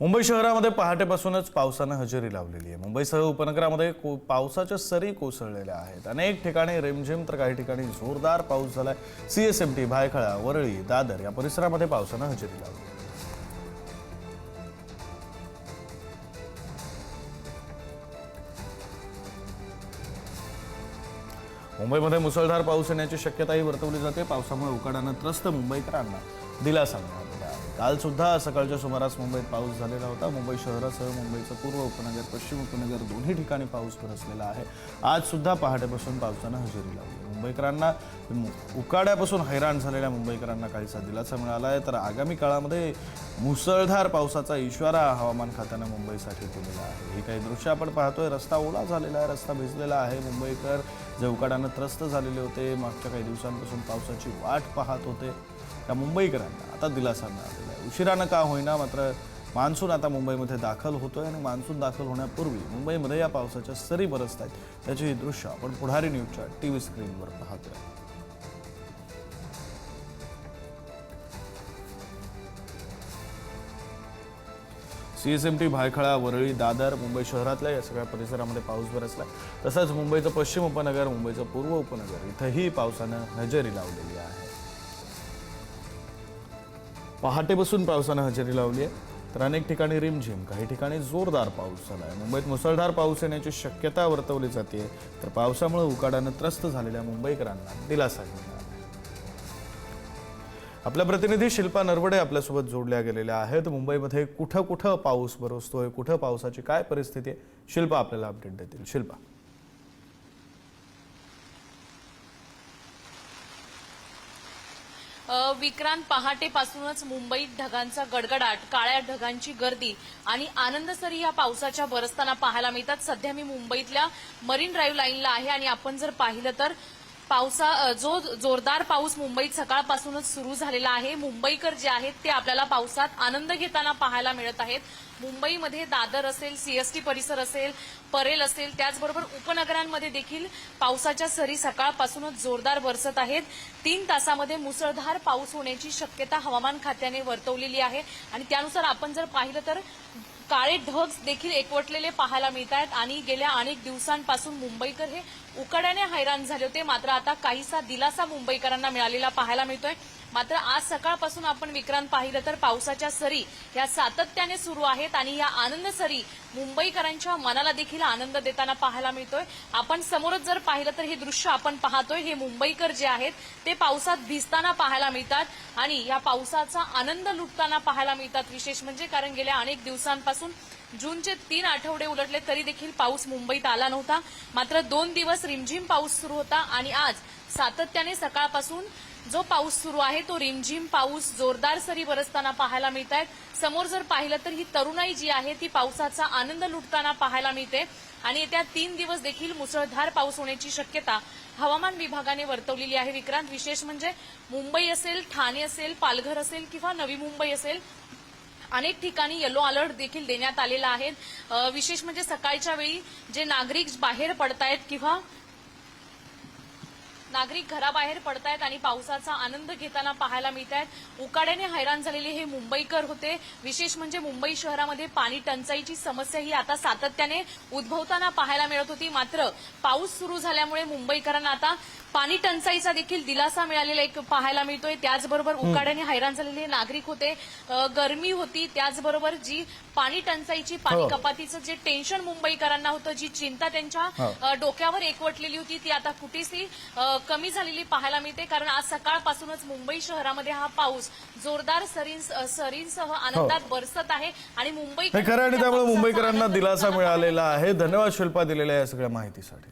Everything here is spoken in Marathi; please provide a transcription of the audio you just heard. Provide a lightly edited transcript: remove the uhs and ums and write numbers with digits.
मुंबई शहरामध्ये पहाटेपासूनच पावसाने हजेरी लावलेली आहे। मुंबईसह उपनगरामध्ये पावसाच्या सरी कोसळलेल्या आहेत। अनेक ठिकाणी रिमझिम तर काही ठिकाणी जोरदार पाऊस झालाय। सीएसएमटी, भायखळा, वरळी, दादर या परिसरामध्ये पावसाने हजेरी लावली। मुंबईमध्ये मुसळधार पाऊस येण्याची शक्यताही वर्तवली जाते। पावसामुळे उकाड्याने त्रस्त मुंबईकरांना दिलासा मिळालेला आहे। काल सुद्धा सकाळच्या सुमारास मुंबईत पाऊस झालेला होता। मुंबई शहरासह मुंबईचं पूर्व उपनगर, पश्चिम उपनगर दोन्ही ठिकाणी पाऊस बरसलेला आहे। आज सुद्धा पहाटेपासून पावसाने हजेरी लावली। मुंबईकरांना उकाड्यापासून हैराण झालेल्या मुंबईकरांना काहीसा दिलासा मिळाला आहे। तर आगामी काळामध्ये मुसळधार पावसाचा इशारा हवामान खात्याने मुंबईसाठी दिलेला आहे। ही काही दृश्य आपण पाहतोय। रस्ता ओला झालेला आहे, रस्ता भिजलेला आहे। मुंबईकर जे उकाड्याने त्रस्त झालेले होते, मागच्या काही दिवसांपासून पावसाची वाट पाहत होते, त्या मुंबईकरांना आता दिलासा मिळालेला आहे। उशिरानं का होईना, मात्र मान्सून आता मुंबईमध्ये दाखल होतोय आणि मान्सून दाखल होण्यापूर्वी मुंबईमध्ये या पावसाच्या सरी बरसत आहेत। त्याची ही दृश्य आपण पुढारी न्यूजच्या टीव्ही स्क्रीनवर पाहतोय। सीएसएमटी, भायखळा, वरळी, दादर, मुंबई शहरातल्या या सगळ्या परिसरामध्ये पाऊस बरसला। तसंच मुंबईचं पश्चिम उपनगर, मुंबईचं पूर्व उपनगर इथंही पावसानं हजेरी लावलेली आहे। पहाटेपासून पावसानं हजेरी लावली आहे। तर अनेक ठिकाणी रिमझिम, काही ठिकाणी जोरदार पाऊस झाला आहे। मुंबईत मुसळधार पाऊस येण्याची शक्यता वर्तवली जाते। तर पावसामुळे उकाड्याने त्रस्त झालेल्या मुंबईकरांना दिलासा मिळाला। आपल्या प्रतिनिधी शिल्पा नरवडे आपल्यासोबत जोडल्या गेलेल्या आहेत। मुंबईमध्ये कुठं कुठं पाऊस बरसतोय, कुठं पावसाची काय परिस्थिती आहे, शिल्पा आपल्याला अपडेट देतील। शिल्पा, विक्रांत, पहाटेपासूनच मुंबईत ढगांचा गडगडाट, काळ्या ढगांची गर्दी आणि आनंदसरी या पावसाच्या बरसताना पाहायला मिळतात। सध्या मी मुंबईतल्या मरीन ड्राईव्ह लाईनला आहे आणि आपण जर पाहिलं तर जोरदार पाऊस मुंबईत सकाळपासूनच सुरू झालेला आहे। मुंबईकर जे आहेत ते आपल्याला पावसात आनंद घेताना पाहायला मिळत आहेत। मुंबईमध्ये दादर असेल, सीएसटी परिसर असेल, परेल असेल, त्याचबरोबर उपनगरांमध्ये देखील पावसाच्या सरी सकाळपासूनच जोरदार बरसत आहेत। 3 तासामध्ये मुसळधार पाऊस होण्याची शक्यता हवामान खात्याने वर्तवलेली आहे आणि त्यानुसार आपण जर पाहिलं तर काळे ढग देखील एकवटलेले पाहायला मिळत आहेत आणि गेल्या अनेक दिवसांपासून मुंबईकर हे उकाड्याने हैराण झाले होते। मात्र आता काहीसा दिलासा मुंबईकरांना मिळालेला पाहायला मिळतोय। मात्र आज सकाळपासून आपण विक्रांत पाहिलं तर पावसाच्या सरी या सातत्याने सुरू आहेत आणि या आनंद सरी मुंबईकरांच्या मनाला देखील आनंद देताना पाहायला मिळतोय। आपण समोरच जर पाहिलं तर हे दृश्य आपण पाहतोय, हे मुंबईकर जे आहेत ते पावसात भिजताना पाहायला मिळतात आणि या पावसाचा आनंद लुटताना पाहायला मिळतात। विशेष म्हणजे कारण गेल्या अनेक दिवसांपासून जूनचे 3 आठवडे उलटले तरी देखील पाऊस मुंबईत आला नव्हता। मात्र 2 दिवस रिमझिम पाऊस सुरू होता आणि आज सातत्याने सकाळपासून जो पाऊस सुरू आहे तो रिमझिम पाऊस, जोरदार सरी बरसताना पाहायला मिळत आहेत। समोर जर पाहिलं तर ही तरुणाई जी आहे ती पावसाचा आनंद लुटताना पाहायला मिळते आणि येत्या 3 दिवस देखील मुसळधार पाऊस होण्याची शक्यता हवामान विभागाने वर्तवलेली आहे। विक्रांत, विशेष म्हणजे मुंबई असेल, ठाणे असेल, पालघर असेल किंवा नवी मुंबई असेल, अनेक ठिकाणी येलो अलर्ट देखील देण्यात आलेला आहे। विशेष म्हणजे सकाळच्या वेळी जे नागरिक बाहेर पडतायत किंवा नागरिक घराबाहेर पडतायत आणि पावसाचा आनंद घेताना पाहायला मिळत आहेत। उकाड्याने हैराण झालेले हे मुंबईकर होते। विशेष म्हणजे मुंबई शहरामध्ये पाणी टंचाईची समस्या ही आता सातत्याने उद्भवताना पाहायला मिळत होती। मात्र पाऊस सुरू झाल्यामुळे मुंबईकरांना आता पाणी टंचाईचा देखील दिलासा मिळालेला एक पाहायला मिळतोय। त्याचबरोबर उकाड्याने हैराण झालेले नागरिक होते, गरमी होती, त्याचबरोबर जी पाणी टंचाईची, पाणी कपातीचं जे टेन्शन मुंबईकरांना होतं, जी चिंता त्यांच्या डोक्यावर एकवटलेली होती, ती आता कुठेशी कमी झालेली पाहायला मिळते। कारण आज सकाळपासूनच मुंबई शहरामध्ये हा पाऊस जोरदार सरींसह आनंदात बरसत आहे आणि खरं आणि त्यामुळे मुंबईकरांना दिलासा मिळालेला आहे। धन्यवाद शिल्पा दिलेल्या या सगळ्या माहितीसाठी।